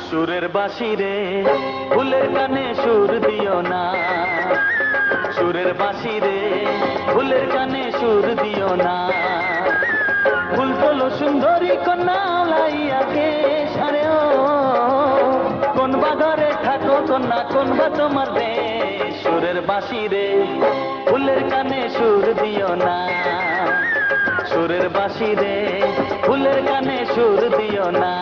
সুরের বাঁশি রে ফুলের কানে সুর দিও না, সুরের বাঁশি রে ফুলের কানে সুর দিও না। ফুল তোলো সুন্দরী কন্যা লাইয়াকে সারে ও, কোন বা ঘরে থাকো কন্যা, কোন বা তোমার দেশ। সুরের বাঁশি রে ফুলের কানে সুর দিও না, সুরের বাঁশি রে ফুলের কানে সুর দিও না।